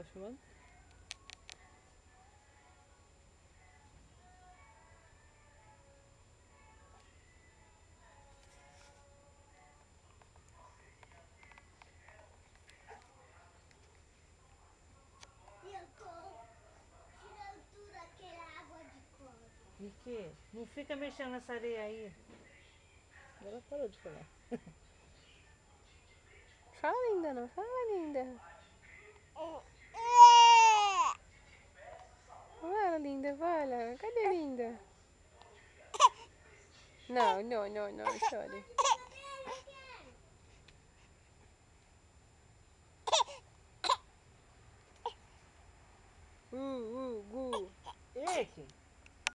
Tá filmando? Eu tô tirando tudo aquela água de cloro. Vicky, não fica mexendo nessa areia aí. Agora parou de falar. Fala, linda, não. Fala, linda. Fala, linda, fala. Cadê linda? Não, não, não, não, chore.